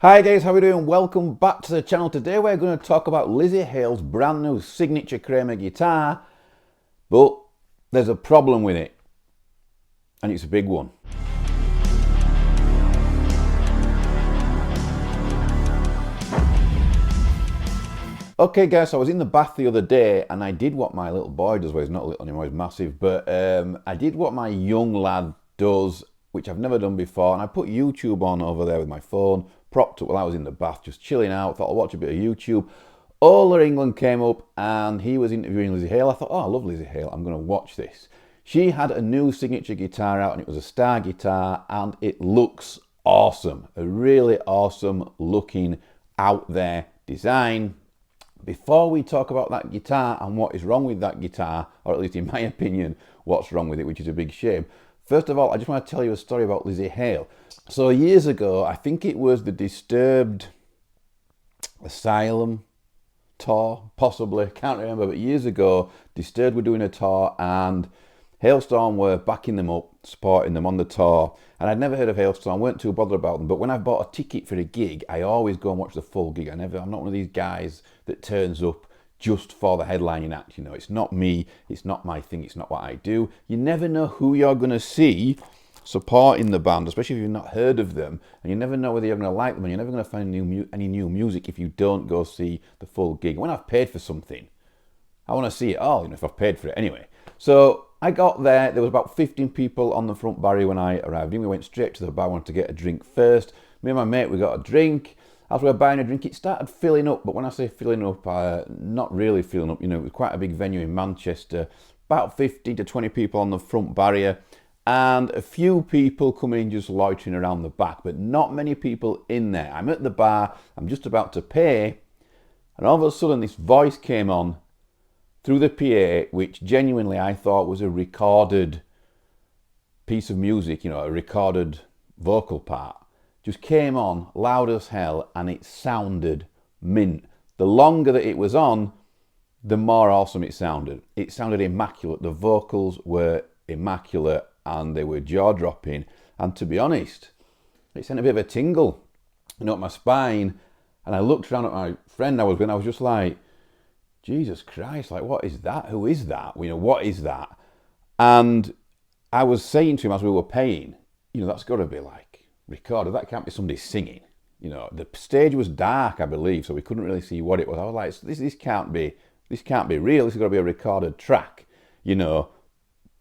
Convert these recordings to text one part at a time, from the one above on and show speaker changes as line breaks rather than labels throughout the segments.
Hi guys, how are we doing? Welcome back to the channel. Today we're going to talk about Lzzy Hale's brand new signature Kramer guitar, but there's a problem with it, and it's a big one. Okay guys, so I was in the bath the other day and I did what my little boy does. Well, he's not little anymore, he's massive, but I did what my young lad does, which I've never done before, and I put YouTube on over there with my phone, propped up while I was in the bath, just chilling out. Thought I'll watch a bit of YouTube. All of England came up and he was interviewing Lizzy Hale. I thought, oh, I love Lizzy Hale, I'm going to watch this. She had a new signature guitar out and it was a star guitar and it looks awesome. A really awesome looking out there design. Before we talk about that guitar and what is wrong with that guitar, or at least in my opinion, what's wrong with it, which is a big shame. First of all, I just want to tell you a story about Lizzy Hale. So years ago, I think it was the Disturbed Asylum tour, possibly, can't remember, but years ago, Disturbed were doing a tour and Halestorm were backing them up, supporting them on the tour. And I'd never heard of Halestorm, weren't too bothered about them, but when I bought a ticket for a gig, I always go and watch the full gig. I'm not one of these guys that turns up just for the headlining act, you know. It's not me, it's not my thing, it's not what I do. You never know who you're going to see supporting the band, especially if you've not heard of them, and you never know whether you're going to like them, and you're never going to find any new music if you don't go see the full gig. When I've paid for something, I want to see it all, you know, if I've paid for it anyway. So I got there was about 15 people on the front barrier when I arrived in. We went straight to the bar, wanted to get a drink first. Me and my mate, we got a drink. As we were buying a drink, it started filling up, but when I say filling up, not really filling up, you know, it was quite a big venue in Manchester, about 15 to 20 people on the front barrier, and a few people coming in just loitering around the back, but not many people in there. I'm at the bar, I'm just about to pay, and all of a sudden this voice came on through the PA, which genuinely I thought was a recorded piece of music, you know, a recorded vocal part. Just came on loud as hell and it sounded mint. The longer that it was on, the more awesome it sounded. It sounded immaculate. The vocals were immaculate and they were jaw-dropping. And to be honest, it sent a bit of a tingle, you know, up my spine. And I looked around at my friend I was with and I was just like, Jesus Christ, like, what is that? Who is that? You know, what is that? And I was saying to him as we were paying, you know, that's got to be like recorded. That can't be somebody singing. You know, the stage was dark, I believe, so we couldn't really see what it was. I was like, this can't be real. This has got to be a recorded track. You know,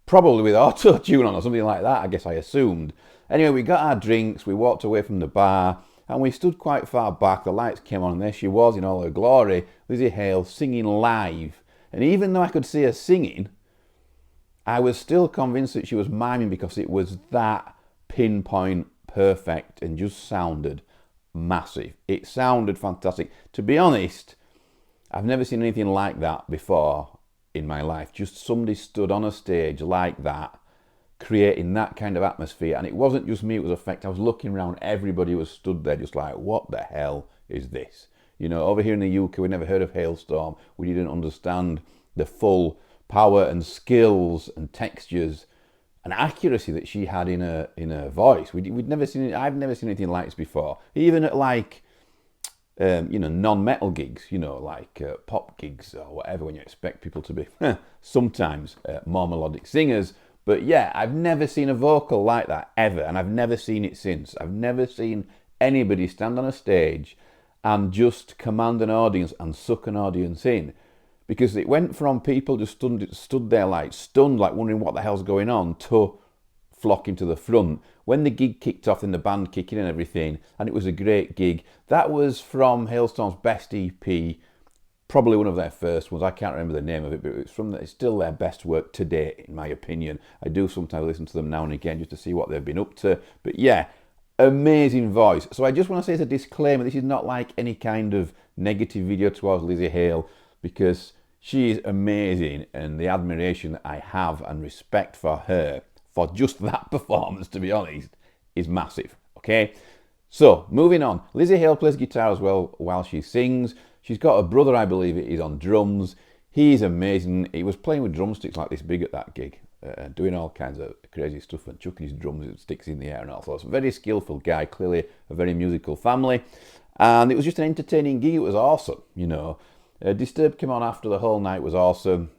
probably with auto-tune on or something like that, I guess I assumed. Anyway, we got our drinks, we walked away from the bar, and we stood quite far back. The lights came on, and there she was in all her glory, Lizzy Hale singing live. And even though I could see her singing, I was still convinced that she was miming because it was that pinpoint perfect and just sounded massive. It sounded fantastic. To be honest, I've never seen anything like that before in my life. Just somebody stood on a stage like that, creating that kind of atmosphere. And it wasn't just me, it was a fact. I was looking around, everybody was stood there just like, what the hell is this? You know, over here in the UK, we never heard of Halestorm. We didn't understand the full power and skills and textures and accuracy that she had in her voice. We'd never seen it. I've never seen anything like this before. Even at like, you know, non-metal gigs, you know, like pop gigs or whatever, when you expect people to be sometimes more melodic singers. But yeah, I've never seen a vocal like that ever, and I've never seen it since. I've never seen anybody stand on a stage and just command an audience and suck an audience in. Because it went from people just stood there like stunned, like wondering what the hell's going on, to flocking to the front. When the gig kicked off and the band kicking and everything, and it was a great gig. That was from Halestorm's best EP, probably one of their first ones. I can't remember the name of it, but it's still their best work to date, in my opinion. I do sometimes listen to them now and again just to see what they've been up to. But yeah, amazing voice. So I just want to say as a disclaimer, this is not like any kind of negative video towards Lizzy Hale, because she is amazing, and the admiration that I have and respect for her, for just that performance, to be honest, is massive, okay? So, moving on. Lizzy Hale plays guitar as well while she sings. She's got a brother, I believe it is, on drums. He's amazing. He was playing with drumsticks like this big at that gig. doing all kinds of crazy stuff and chucking his drums and sticks in the air and all sorts. Very skillful guy, clearly a very musical family. And it was just an entertaining gig. It was awesome, you know. Disturbed came on after. The whole night was awesome.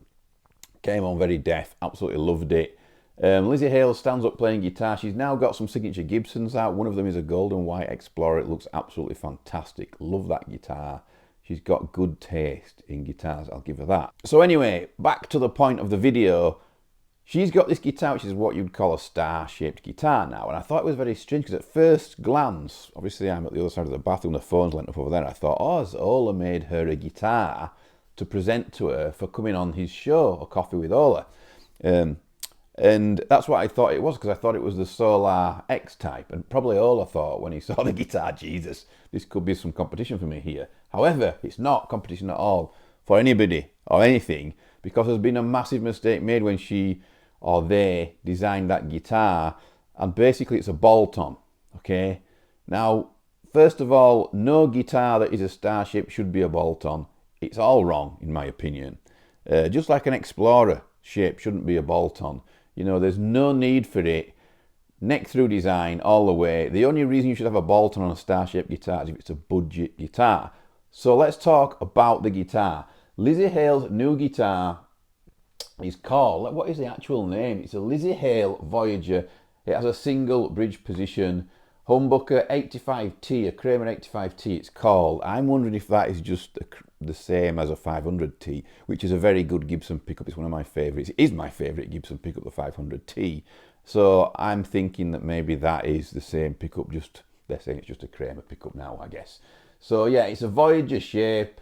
Came on very deaf, absolutely loved it. Lzzy Hale stands up playing guitar. She's now got some signature Gibsons out. One of them is a Golden White Explorer. It looks absolutely fantastic. Love that guitar. She's got good taste in guitars, I'll give her that. So anyway, back to the point of the video. She's got this guitar, which is what you'd call a star-shaped guitar now. And I thought it was very strange, because at first glance, obviously I'm at the other side of the bathroom, the phone's lent up over there, and I thought, oh, has Ola made her a guitar to present to her for coming on his show, A Coffee with Ola? And that's what I thought it was, because I thought it was the Solar X type. And probably Ola thought when he saw the guitar, Jesus, this could be some competition for me here. However, it's not competition at all for anybody or anything, because there's been a massive mistake made when she or they designed that guitar, and basically it's a bolt-on, okay? Now, first of all, no guitar that is a Starship should be a bolt-on. It's all wrong, in my opinion. Just like an Explorer shape shouldn't be a bolt-on. You know, there's no need for it. Neck through design all the way. The only reason you should have a bolt-on a Starship guitar is if it's a budget guitar. So let's talk about the guitar. Lzzy Hale's new guitar is called, what is the actual name? It's a Lizzy Hale Voyager. It has a single bridge position humbucker 85T, a Kramer 85T it's called. I'm wondering if that is just the same as a 500T, which is a very good Gibson pickup. It's one of my favourites. It is my favourite Gibson pickup, the 500T. So I'm thinking that maybe that is the same pickup, just they're saying it's just a Kramer pickup now, I guess. So yeah, it's a Voyager shape.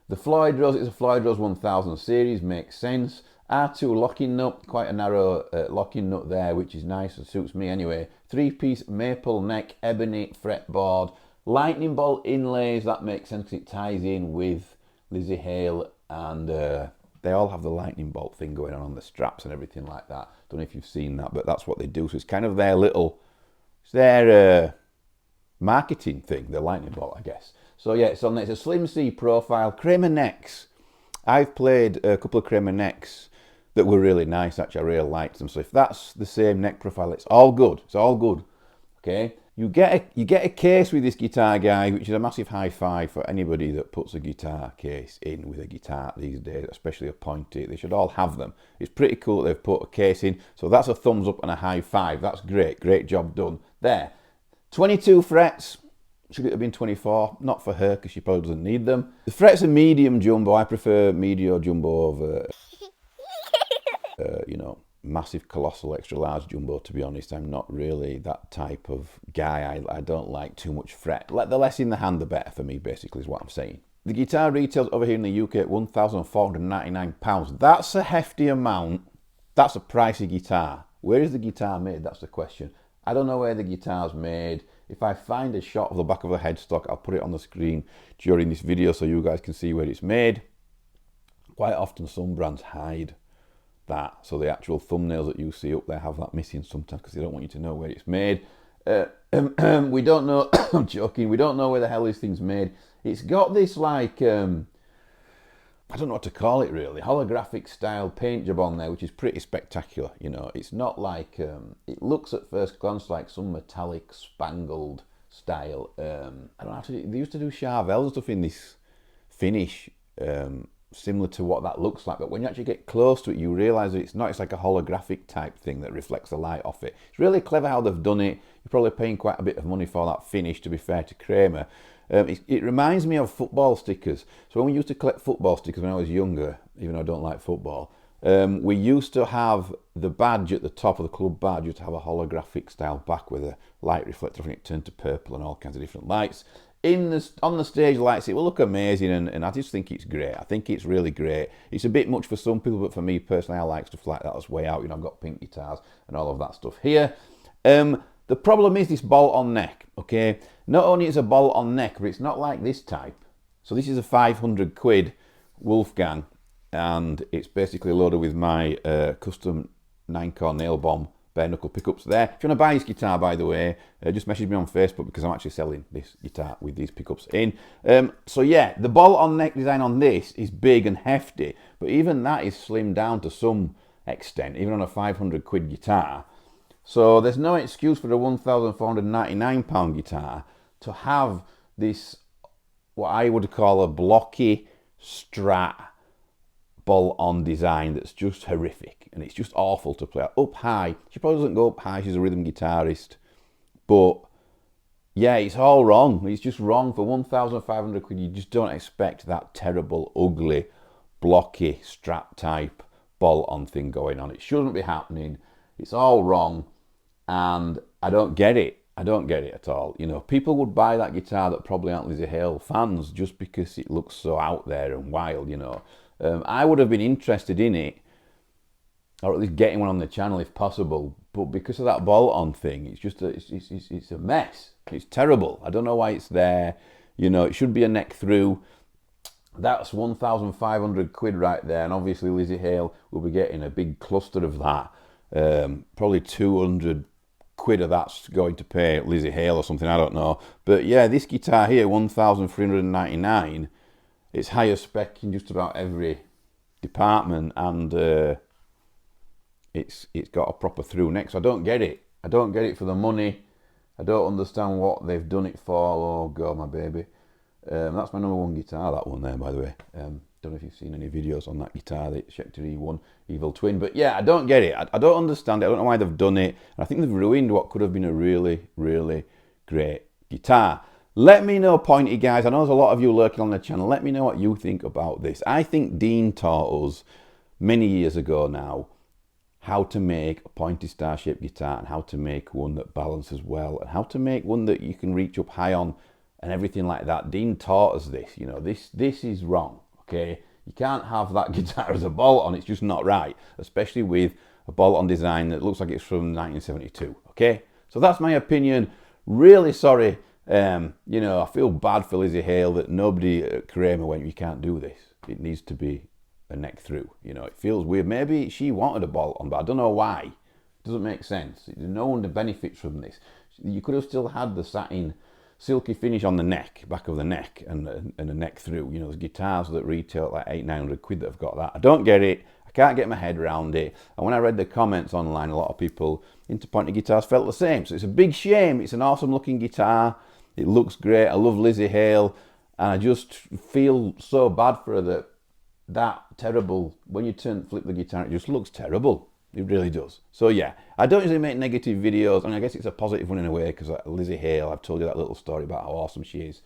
The Floyd Rose is a Floyd Rose 1000 series, makes sense. R2 locking nut, quite a narrow locking nut there, which is nice and suits me anyway. 3-piece maple neck, ebony fretboard, lightning bolt inlays. That makes sense because it ties in with Lzzy Hale, and they all have the lightning bolt thing going on the straps and everything like that. Don't know if you've seen that, but that's what they do. So it's kind of their little, it's their marketing thing, the lightning bolt, I guess. So yeah, it's a Slim C profile, Kramer necks. I've played a couple of Kramer necks that were really nice, actually. I really liked them. So if that's the same neck profile, it's all good. It's all good. Okay? You get a case with this guitar, guy, which is a massive high five for anybody that puts a guitar case in with a guitar these days, especially a pointy. They should all have them. It's pretty cool that they've put a case in. So that's a thumbs up and a high five. That's great. Great job done. There. 22 frets. Should it have been 24? Not for her, because she probably doesn't need them. The frets are medium jumbo. I prefer medium jumbo over, you know, massive, colossal, extra large jumbo, to be honest. I'm not really that type of guy. I don't like too much fret. The less in the hand, the better for me, basically, is what I'm saying. The guitar retails over here in the UK at £1,499. That's a hefty amount. That's a pricey guitar. Where is the guitar made? That's the question. I don't know where the guitar's made. If I find a shot of the back of the headstock, I'll put it on the screen during this video so you guys can see where it's made. Quite often some brands hide that, so the actual thumbnails that you see up there have that missing sometimes because they don't want you to know where it's made. We don't know, I'm joking, we don't know where the hell this thing's made. It's got this like, I don't know what to call it really, holographic style paint job on there, which is pretty spectacular. You know, it's not like, it looks at first glance like some metallic spangled style. I don't know, they used to do Charvel stuff in this finish, similar to what that looks like, but when you actually get close to it, you realise that it's not. It's like a holographic type thing that reflects the light off it. It's really clever how they've done it. You're probably paying quite a bit of money for that finish, to be fair to Kramer. It reminds me of football stickers. So when we used to collect football stickers when I was younger, even though I don't like football, we used to have the badge at the top of the club badge, used to have a holographic style back with a light reflector, and it turned to purple and all kinds of different lights. On the stage lights, it will look amazing, and I just think it's great. I think it's really great. It's a bit much for some people, but for me personally, I like stuff like that. That's way out. You know, I've got pink guitars and all of that stuff here. The problem is this bolt-on neck, okay? Not only is a bolt-on neck, but it's not like this type. So this is a 500 quid Wolfgang, and it's basically loaded with my custom 9-core nail bomb bare knuckle pickups there. If you want to buy this guitar, by the way, just message me on Facebook because I'm actually selling this guitar with these pickups in. So yeah, the bolt-on neck design on this is big and hefty, but even that is slimmed down to some extent, even on a 500 quid guitar. So there's no excuse for a £1,499 guitar to have this, what I would call a blocky Strat bolt-on design that's just horrific, and it's just awful to play. Up high, she probably doesn't go up high, she's a rhythm guitarist, but yeah, it's all wrong. It's just wrong. For 1,500 quid, you just don't expect that terrible, ugly, blocky Strat type bolt-on thing going on. It shouldn't be happening. It's all wrong, and I don't get it. I don't get it at all. You know, people would buy that guitar that probably aren't Lzzy Hale fans just because it looks so out there and wild, you know. I would have been interested in it, or at least getting one on the channel if possible, but because of that bolt-on thing, it's just it's a mess. It's terrible. I don't know why it's there. You know, it should be a neck through. That's 1,500 quid right there, and obviously Lzzy Hale will be getting a big cluster of that. Probably 200 quid of that's going to pay Lzzy Hale or something, I don't know. But yeah, this guitar here, 1,399, it's higher spec in just about every department, and it's got a proper through neck. So I don't get it. I don't get it for the money. I don't understand what they've done it for. Oh God, my baby. That's my #1 guitar, that one there, by the way. Don't know if you've seen any videos on that guitar, the Schecter E1 Evil Twin. But yeah, I don't get it. I don't understand it. I don't know why they've done it. And I think they've ruined what could have been a really, really great guitar. Let me know, pointy guys. I know there's a lot of you lurking on the channel. Let me know what you think about this. I think Dean taught us many years ago now how to make a pointy star-shaped guitar, and how to make one that balances well, and how to make one that you can reach up high on and everything like that. Dean taught us this. You know, this is wrong, okay? You can't have that guitar as a bolt-on. It's just not right, especially with a bolt-on design that looks like it's from 1972, okay? So that's my opinion. Really sorry. You know, I feel bad for Lzzy Hale that nobody at Kramer went, you can't do this. It needs to be a neck through. You know, it feels weird. Maybe she wanted a bolt-on, but I don't know why. It doesn't make sense. No one benefits from this. You could have still had the satin silky finish on the neck, back of the neck, and a neck through. You know, there's guitars that retail at like 800-900 quid that have got that. I don't get it. I can't get my head around it. And when I read the comments online, a lot of people into pointy guitars felt the same. So it's a big shame. It's an awesome looking guitar. It looks great. I love Lzzy Hale, and I just feel so bad for her that terrible, when you flip the guitar, it just looks terrible. It really does. So yeah, I don't usually make negative videos, and I guess it's a positive one in a way, because Lzzy Hale, I've told you that little story about how awesome she is.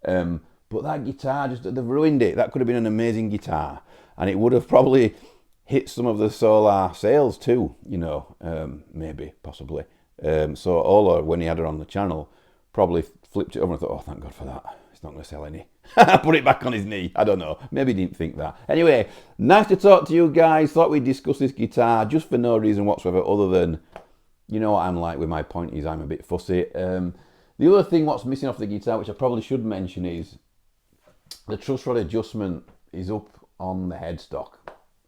But that guitar, they've ruined it. That could have been an amazing guitar, and it would have probably hit some of the Solar sales too, you know, maybe, possibly. So Ola, when he had her on the channel, probably flipped it over and thought, oh, thank God for that. It's not going to sell any. Put it back on his knee. I don't know. Maybe he didn't think that. Anyway, nice to talk to you guys. Thought we'd discuss this guitar just for no reason whatsoever other than, you know what I'm like with my pointies. I'm a bit fussy. The other thing what's missing off the guitar, which I probably should mention, is the truss rod adjustment is up on the headstock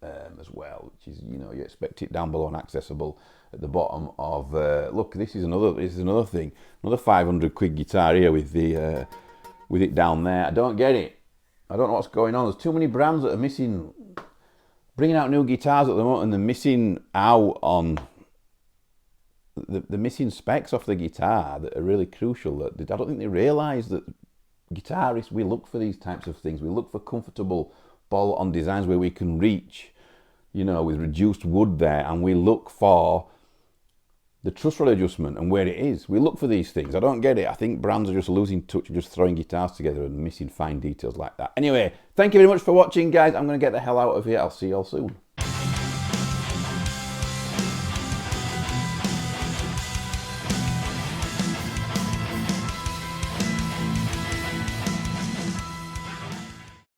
as well, which is, you know, you expect it down below and accessible at the bottom of, look, this is another thing, another 500 quid guitar here with the with it down there. I don't get it. I don't know what's going on. There's too many brands that are missing, bringing out new guitars at the moment, and they're missing out on the missing specs off the guitar that are really crucial. That I don't think they realise that guitarists, we look for these types of things. We look for comfortable bolt-on designs where we can reach, you know, with reduced wood there, and we look for the truss rod adjustment and where it is. We look for these things. I don't get it. I think brands are just losing touch and just throwing guitars together and missing fine details like that. Anyway, thank you very much for watching, guys. I'm going to get the hell out of here. I'll see you all soon.